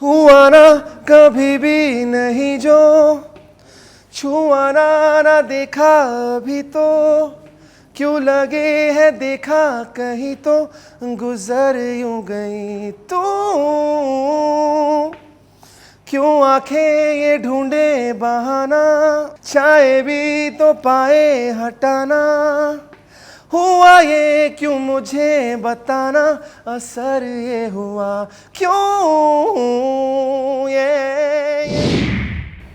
हुआ ना कभी भी नहीं जो छुआ ना देखा अभी तो क्यों लगे है देखा कहीं तो गुजर यूं गई तू क्यों आंखें ये ढूंढे बहाना चाहे भी तो पाए हटाना हुआ ये क्यों मुझे बताना असर ये हुआ क्यों ये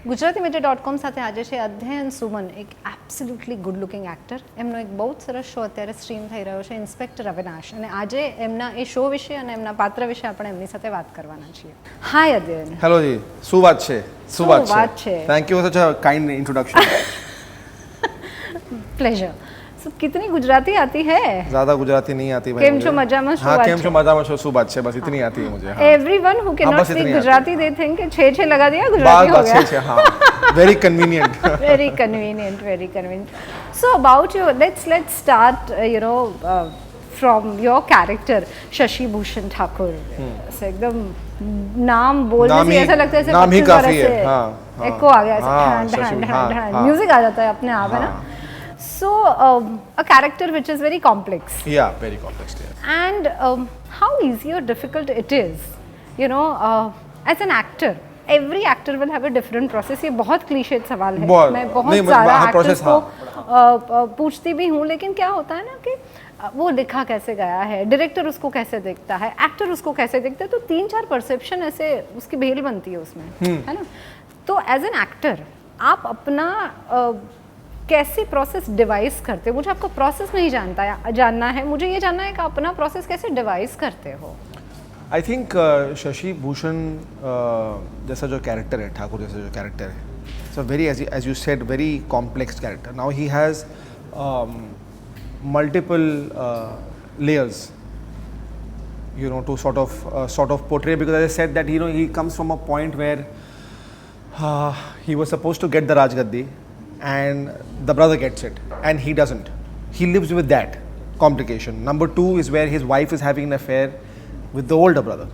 ગુજરાતી મિડે .com સાથે આજે છે અધ્યયન સુમન, એક એબ્સોલ્યુટલી ગુડ લુકિંગ એક્ટર. એમનો એક બહુ જ સરસ શો અત્યારે સ્ટ્રીમ થઈ રહ્યો છે, ઇન્સ્પેક્ટર અવિનાશ, અને આજે એમના એ શો વિશે અને એમના પાત્ર વિશે આપણે એમની સાથે વાત કરવાના છીએ. હાય અધ્યયન. હેલો જી, શું વાત છે? શું વાત છે? Thank you for such a kind introduction. Pleasure. So कितनी गुजराती आती है? ज्यादा गुजराती नहीं आती भाई. केम छो मजामा छो? हाँ, केम छो मजामा छो, શું વાત છે, બસ इतनी आती है मुझे. हाँ. Everyone who cannot speak Gujarati they think कि छे लगा दिया गुजराती हो गया. छे हाँ. Very convenient. Very convenient, very convenient. So about you, let's start from your character Shashi Bhushan Thakur. से एकदम नाम बोलने से ऐसा लगता है जैसे नाम ही काफी है. हाँ. एको आ गया ऐसा. म्यूजिक आ जाता है अपने आप, है ना. So a character which is very complex. Yeah, very complex. Yeah. And how easy or difficult it is, as an actor. Every actor will have a different process. ये बहुत क्लीशेड सवाल है. मैं बहुत सारा एक्टर्स को पूछती भी हूँ, लेकिन क्या होता है ना कि वो लिखा कैसे गया है, डायरेक्टर उसको कैसे देखता है, एक्टर उसको कैसे देखता है, तो 3-4 परसेप्शन ऐसे उसकी भेल बनती है उसमें, है ना. तो एज एन एक्टर आप अपना कैसे प्रोसेस डिवाइस करते हो? मुझे आपका प्रोसेस नहीं जानना है, मुझे ये जानना है कि अपना प्रोसेस कैसे डिवाइस करते हो. आई थिंक शशि भूषण जैसा जो कैरेक्टर है, ठाकुर जैसा जो कैरेक्टर है, so very as you said very complex character. Now he has multiple layers, to sort of portray, because as I said that he comes from a point where he was supposed to get the Raj Gaddi and the brother gets it and he doesn't. He lives with that complication. Number 2 is where his wife is having an affair with the older brother.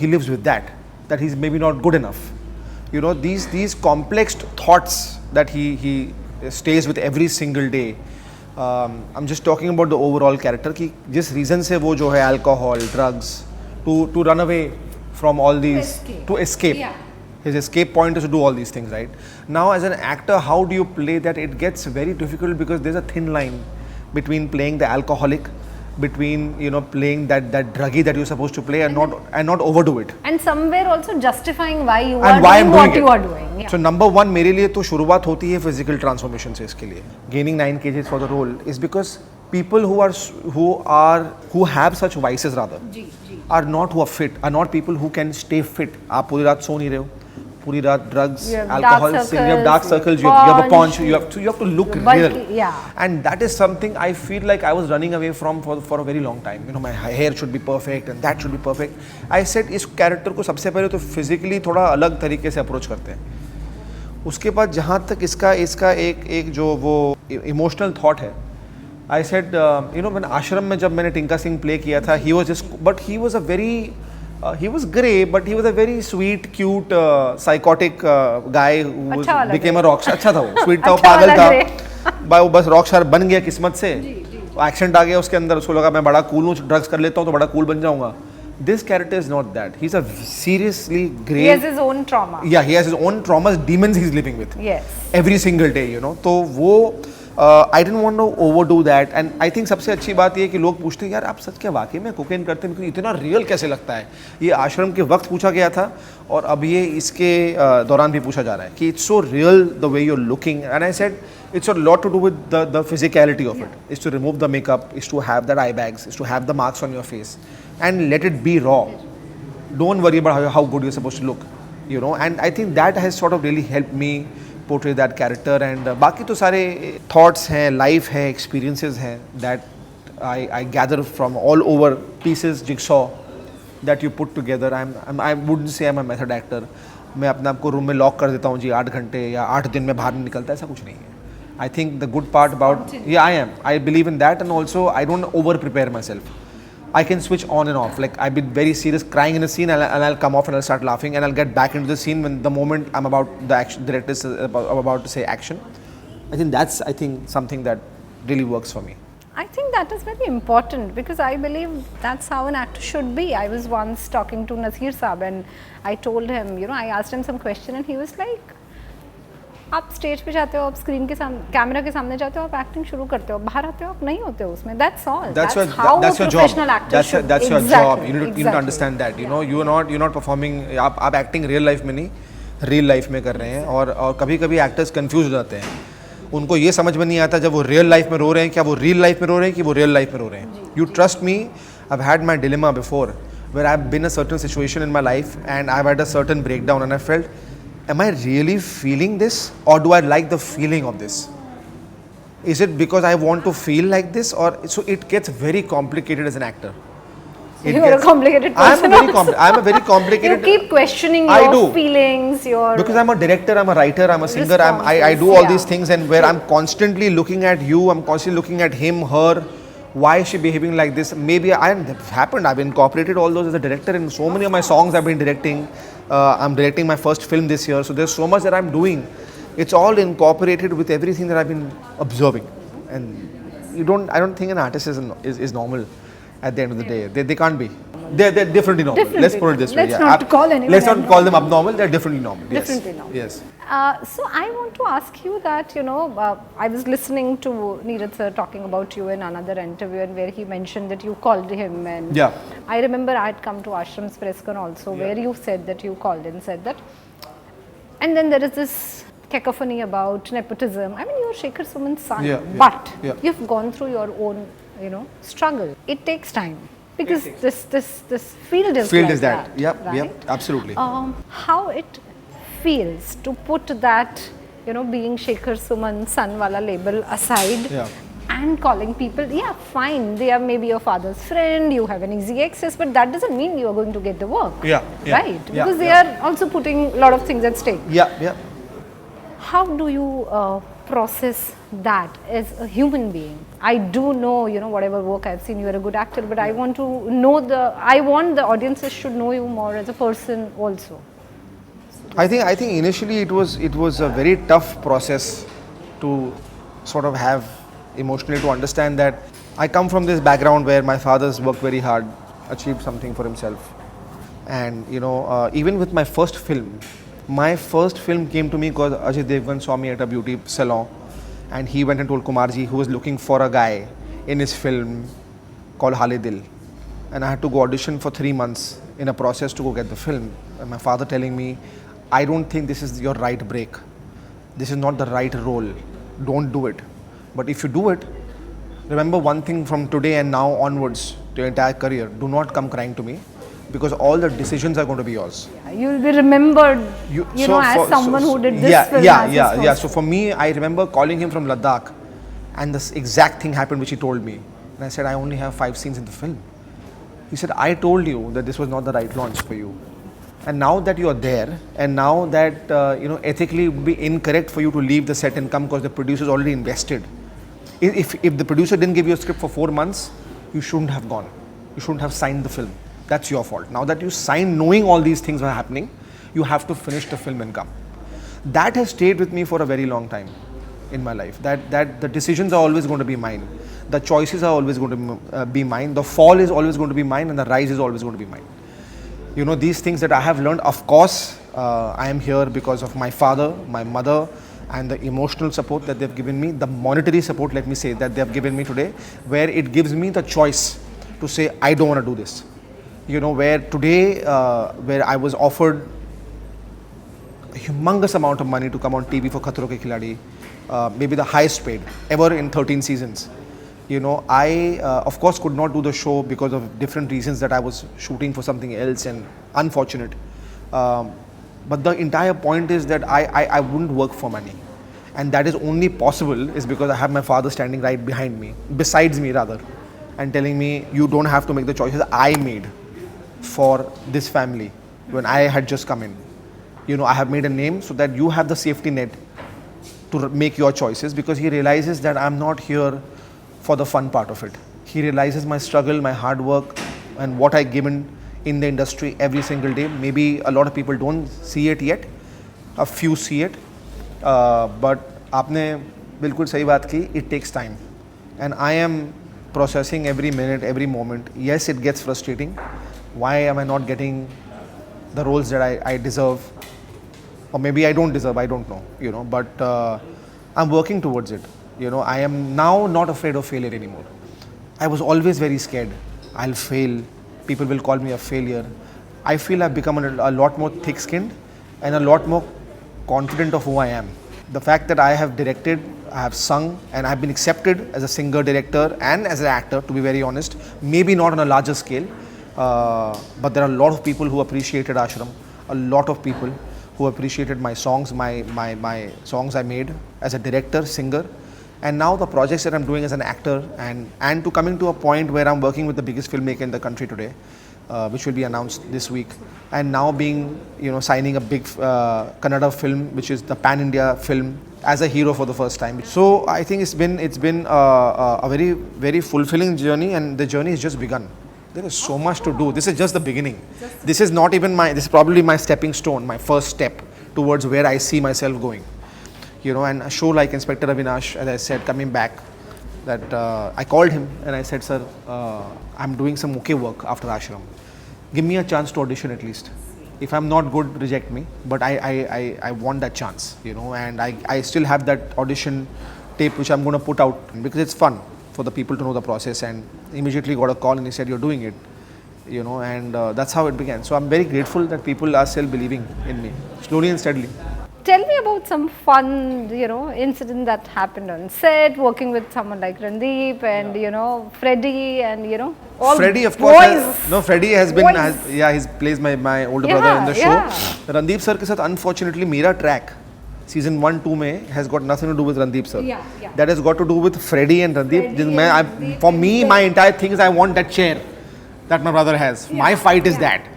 He lives with that he's maybe not good enough. These complex thoughts that he stays with every single day. I'm just talking about the overall character कि जिस reason से वो जो है alcohol, drugs, to run away from all these, to escape. Yeah. His escape point is to do all these things, right? Now as an actor, how do you play that? It gets very difficult because there's a thin line between playing the alcoholic, between playing that druggie that you're supposed to play and not overdo it. And somewhere also justifying why you are doing what you are doing. Yeah. So number 1 मेरे लिए तो शुरुआत होती है physical transformation से. इसके लिए gaining 9 kgs for the role is because people who have such vices rather are not who are fit, are not people who can stay fit. आप पूरी रात सो नहीं रहे हो, पूरी रात drugs, alcohol, you have dark circles, you have a paunch, you have to look real. Yeah. And that is something I feel like I was running away from for a very long time. My hair should be perfect and that should be perfect. I said इस character को सबसे पहले तो physically थोड़ा अलग तरीके से approach करते हैं. उसके बाद जहाँ तक इसका एक जो वो emotional thought है, I said when आश्रम में जब मैंने टिंका सिंह play किया था, he was a very he was grey, but he was a very sweet, cute, psychotic guy who became a rock star. अच्छा था वो, sweet था, वो पागल था, वो बस rock star बन गया किस्मत से. एक्सीडेंट आ गया उसके अंदर, उसको लगा मैं बड़ा cool हूँ, ड्रग्स कर लेता हूँ तो बड़ा cool बन जाऊँगा. This character is not that. He's a seriously grey. He has his own trauma. Yeah, he has his own traumas, demons he's living with. Yes. Every single day, तो वो I didn't want to overdo that, and I think सबसे अच्छी बात ये है कि लोग पूछते हैं यार आप सच क्या वाकई में कोकेन करते हैं, इतना रियल कैसे लगता है. ये आश्रम के वक्त पूछा गया था और अब ये इसके दौरान भी पूछा जा रहा है कि it's so real the way you are looking. And I said it's a lot to do with the physicality of it. Is to remove the makeup, is to have that eye bags, is to have the marks on your face and let it be raw. Don't worry about how good you're supposed to look, and I think that has sort of really helped me portray that character. And बाकी तो सारे thoughts हैं, life है, experiences हैं that I gather from all over pieces, jigsaw that you put together. I wouldn't say I'm a method actor. मैं अपने आप को रूम में लॉक कर देता हूँ जी 8 घंटे या 8 दिन में बाहर नहीं निकलता, ऐसा कुछ नहीं है. I think the good part about I believe in that, and also I don't over prepare myself. I can switch on and off. Like I've been very serious, crying in a scene, and I'll come off and I'll start laughing, and I'll get back into the scene when the moment I'm about the action, director is about to say action. I think that's something that really works for me. I think that is very important because I believe that's how an actor should be. I was once talking to Nasir Saab and I told him, you know, I asked him some question and he was like, आप stage पे जाते हो, आप screen के सामने, camera के सामने जाते हो, आप एक्टिंग शुरू करते हो, बाहर आते हो, आप नहीं होते हो उसमें. That's all. That's how a professional actor should. That's your job. You need to understand that. You know, you're not performing. आप acting real life में नहीं, real life में कर रहे हैं. और कभी-कभी actors confused हो जाते हैं. उनको ये समझ में नहीं आता जब वो real life में रो रहे हैं, क्या वो real life में रो रहे हैं कि वो real life में रो रहे हैं. You trust me. I've had my dilemma before, where I've been in a certain situation in my life and I've had a certain breakdown and I felt, am I really feeling this or do I like the feeling of this? Is it because I want to feel like this, or so it gets very complicated as an actor. You're a complicated person. I'm a very complicated. You keep questioning your feelings, because I'm a director, I'm a writer, I'm a singer, I do all these things, and where I'm constantly looking at you, I'm constantly looking at him, her. Why is she behaving like this? Maybe that's happened. I've incorporated all those as a director in so many of my songs I've been directing. I'm directing my first film this year, so there's so much that I'm doing. It's all incorporated with everything that I've been observing, and I don't think an artist is normal. At the end of the day, they can't be. They're definitely normal. Let's put it this way. Let's not call anyone. Let's not call them abnormal. They're definitely normal. Definitely normal. Yes. So I want to ask you that, I was listening to Neeraj sir talking about you in another interview, and where he mentioned that you called him, and I remember I had come to Ashram's press con also, where you said that you called and said that, and then there is this cacophony about nepotism. I mean, you're Shekhar Suman's son, but you've gone through your own, struggle. It takes time because this field is like that. Yep, absolutely. How it feels to put that, being Shekhar Suman son wala label aside and calling people, fine, they are maybe your father's friend, you have an easy access, but that doesn't mean you are going to get the work. Right? Because they are also putting a lot of things at stake. How do you process that as a human being? I do know, whatever work I've seen, you're a good actor, but I want to know I want the audiences should know you more as a person also. I think initially it was a very tough process to sort of have emotionally to understand that I come from this background where my father's worked very hard, achieved something for himself, and even with my first film came to me because Ajay Devgan saw me at a beauty salon, and he went and told Kumarji, who was looking for a guy in his film called Hale Dil, and I had to go audition for 3 months in a process to go get the film, and my father telling me, I don't think this is your right break, this is not the right role, don't do it, but if you do it, remember one thing from today and now onwards to your entire career, do not come crying to me, because all the decisions are going to be yours. You'll be remembered, as someone who did this film. So for me, I remember calling him from Ladakh, and this exact thing happened which he told me. And I said, I only have 5 scenes in the film. He said, I told you that this was not the right launch for you. And now that you are there, and now that, ethically it would be incorrect for you to leave the set and come because the producer's already invested. If the producer didn't give you a script for 4 months, you shouldn't have gone. You shouldn't have signed the film. That's your fault. Now that you signed knowing all these things are happening, you have to finish the film and come. That has stayed with me for a very long time in my life. That the decisions are always going to be mine. The choices are always going to be mine. The fall is always going to be mine, and the rise is always going to be mine. These things that I have learned, of course, I am here because of my father, my mother, and the emotional support that they've given me, the monetary support, let me say, that they've given me today, where it gives me the choice to say, I don't want to do this. Where today, where I was offered a humongous amount of money to come on TV for Khatron Ke Khiladi, maybe the highest paid ever in 13 seasons. I, of course, could not do the show because of different reasons that I was shooting for something else, and unfortunate. But the entire point is that I wouldn't work for money. And that is only possible is because I have my father standing right behind me, besides me rather, and telling me, you don't have to make the choices I made for this family when I had just come in. I have made a name so that you have the safety net to make your choices, because he realizes that I'm not here for the fun part of it. He realizes my struggle, my hard work, and what I given in the industry every single day. Maybe a lot of people don't see it yet, a few see it, but आपने बिल्कुल सही बात की, it takes time, and I am processing every minute, every moment. Yes, it gets frustrating. Why am I not getting the roles that I deserve, or maybe I don't deserve, I don't know, you know, but I'm working towards it. You know, I am now not afraid of failure anymore. I was always very scared. I'll fail, people will call me a failure. I feel I've become a lot more thick-skinned and a lot more confident of who I am. The fact that I have directed, I have sung, and I've been accepted as a singer, director and as an actor, to be very honest, maybe not on a larger scale, but there are a lot of people who appreciated Ashram, a lot of people who appreciated my songs, my songs I made as a director, singer, and now the projects that I'm doing as an actor, and to coming to a point where I'm working with the biggest filmmaker in the country today, which will be announced this week, and now being, you know, signing a big Kannada film, which is the pan-India film, as a hero for the first time. So I think it's been a very, very fulfilling journey, and the journey has just begun. There is so much to do. This is just the beginning. This is not even this is probably my stepping stone, my first step towards where I see myself going. You know, and a show like Inspector Avinash, as I said, coming back, that I called him and I said, sir, I'm doing some okay work after Ashram. Give me a chance to audition at least. If I'm not good, reject me. But I want that chance, you know, and I still have that audition tape which I'm going to put out because it's fun for the people to know the process, and immediately got a call and he said, you're doing it, you know, and that's how it began. So I'm very grateful that people are still believing in me, slowly and steadily. Tell me about some fun, you know, incident that happened on set, working with someone like Randeep and, you know, Freddy and, you know, all Freddy, of course. Freddy has been, he plays my older brother in the show. Randeep sir ke sath, unfortunately, mera track, season 1-2 mein, has got nothing to do with Randeep sir. That has got to do with Freddy and Randeep. For me, my entire thing is I want that chair that my brother has. My fight is that.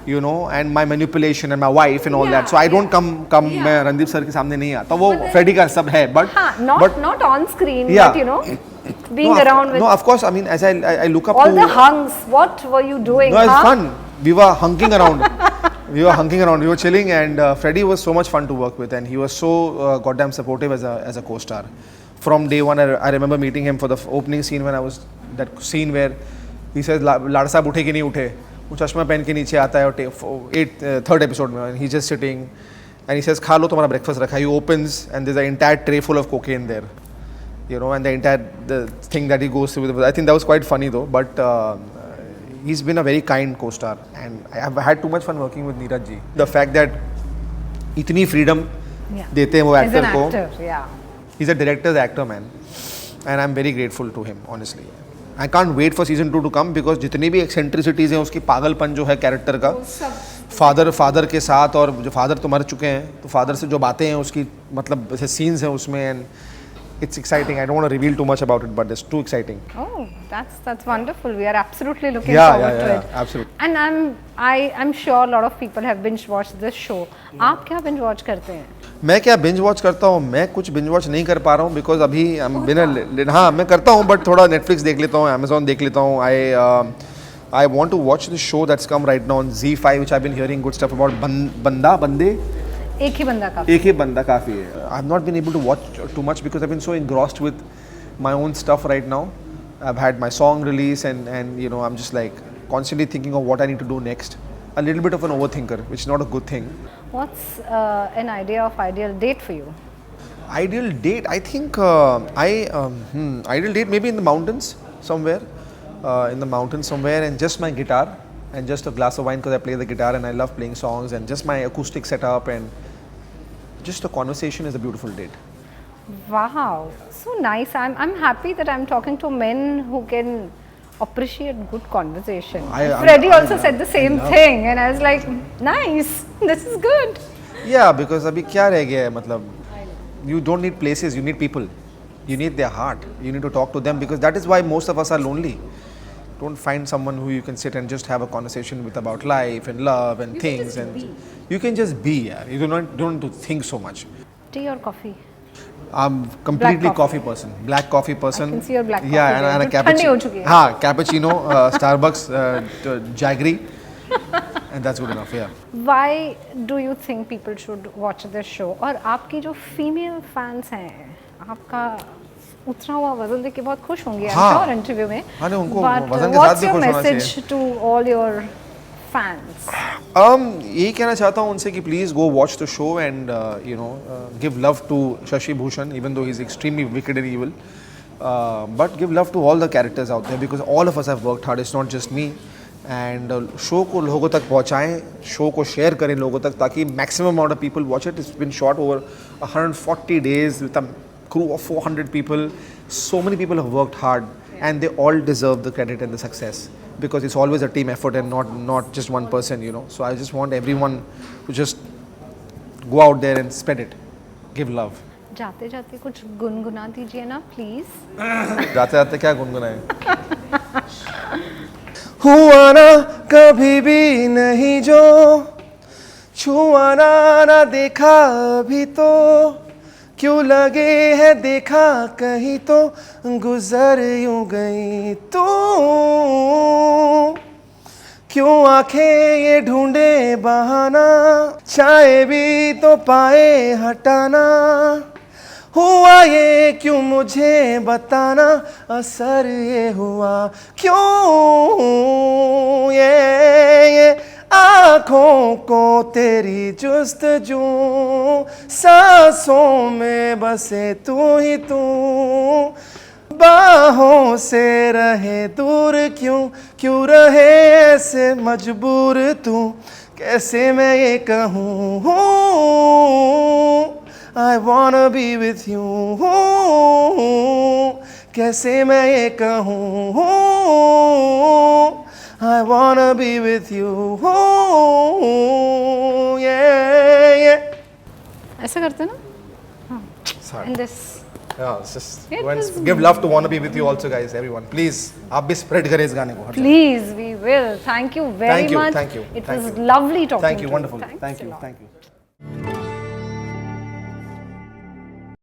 You know, and my manipulation and my wife and all that. So I don't come मैं Randeep sir के सामने नहीं आता. वो Freddy का सब है, but not on screen, but you know, being around with. No, of course. I mean, as I look up all the hunks. What were you doing? No, it's fun. We were hunking around. We were chilling, and Freddy was so much fun to work with, and he was so goddamn supportive as a co-star. From day one, I remember meeting him for the opening scene when I was that scene where he says, "लाड़ साहब उठे कि नहीं उठे?" वो चश्मा पहन के नीचे आता है और थर्ड एपिसोड में he just sitting and he says खा लो तुम्हारा ब्रेकफास्ट रखा है. He opens and there's an entire tray full of cocaine there, you know, and the thing that he goes through with. I think that was quite funny though, but he's been a very kind co-star, and I have had too much fun working with Neeraj ji. The fact that इतनी freedom देते हैं वो actor को. He's a director's actor, man, and I'm very grateful to him, honestly. I can't wait for season 2 to come because जितनी भी eccentricities हैं उसकी पागलपन जो है कैरेक्टर का फादर के साथ, और जो फादर तो मर चुके हैं तो फादर से जो बातें हैं उसकी मतलब ऐसे सीन्स हैं उसमें, and it's exciting. I don't want to reveal too much about it, but it's too exciting. Oh, that's wonderful. We are absolutely looking forward to it. Absolutely. And I'm sure a lot of people have binge watched this show. आप क्या binge watch करते हैं? मैं क्या binge watch करता हूँ? मैं कुछ binge watch नहीं कर पा रहा हूँ because अभी हाँ मैं करता हूँ but थोड़ा Netflix देख लेता हूँ, Amazon देख लेता हूँ. I want to watch the show that's come right now on Z5, which I've been hearing good stuff about. बंदे एक ही बंदा काफी है. I've not been able to watch too much because I've been so engrossed with my own stuff right now. I've had my song release, and you know, I'm just like constantly thinking of what I need to do next. A little bit of an overthinker, which is not a good thing. What's an idea of ideal date for you? Ideal date, I think ideal date maybe in the mountains somewhere, and just my guitar and just a glass of wine because I play the guitar and I love playing songs, and just my acoustic setup, and just a conversation is a beautiful date. Wow, so nice. I'm happy that I'm talking to men who can appreciate good conversation. Freddy also said the same thing, and I was like, nice, this is good. Yeah, because abhi kya reh gaya hai, matlab, you don't need places, you need people. You need their heart. You need to talk to them, because that is why most of us are lonely. Don't find someone who you can sit and just have a conversation with about life and love and things, and you can just be. Yeah. You don't need to think so much. Tea or coffee? I'm completely coffee person. Black coffee person. I can see your black coffee. Yeah, and a cappuccino. हाँ, cappuccino, Starbucks, jaggery, and that's good enough. Yeah. Why do you think people should watch this show? और आपकी जो female fans हैं, आपका उतना हुआ वजन देख के बहुत खुश होंगे और इंटरव्यू में. हाँ नहीं उनको वजन के साथ भी खुश होना चाहिए. What's your message to all your fans? यही कहना चाहता हूँ उनसे कि please go watch the show and give love to Shashi Bhushan even though he's extremely wicked and evil. But give love to all the characters out there because all of us have worked hard. It's not just me. And show को लोगों तक पहुँचाएं, show को share करें लोगों तक ताकि maximum amount of people watch it. It's been shot over 140 days with a crew of 400 people. So many people have worked hard and they all deserve the credit and the success because it's always a team effort and not just one person, So I just want everyone to just go out there and spread it. Give love. जाते जाते कुछ गुनगुना दीजिए ना please. जाते जाते क्या गुनगुनाएं? हुआ ना कभी भी नहीं जो छुआ ना देखा अभी तो क्यों लगे है देखा कहीं तो गुजर यूं गई तू क्यों आंखें ये ढूंढे बहाना चाहे भी तो पाए हटाना हुआ ये क्यों मुझे बताना असर ये हुआ क्यों ये आँखों को तेरी जुस्तजू सांसों में बसे तू ही तू बाहों से रहे दूर क्यों रहे ऐसे मजबूर तू कैसे मैं ये कहूँ I wanna be with you कैसे मैं ये कहूँ I wanna be with you yeah. ऐसा करते ना? Sorry. And this. Yeah, just go and give love to wanna be with you also guys, everyone. Please, आप भी spread करें इस गाने को. Please, we will. Thank you very much. Thank you. It was lovely talking to you. Thank you, wonderful. Thank you.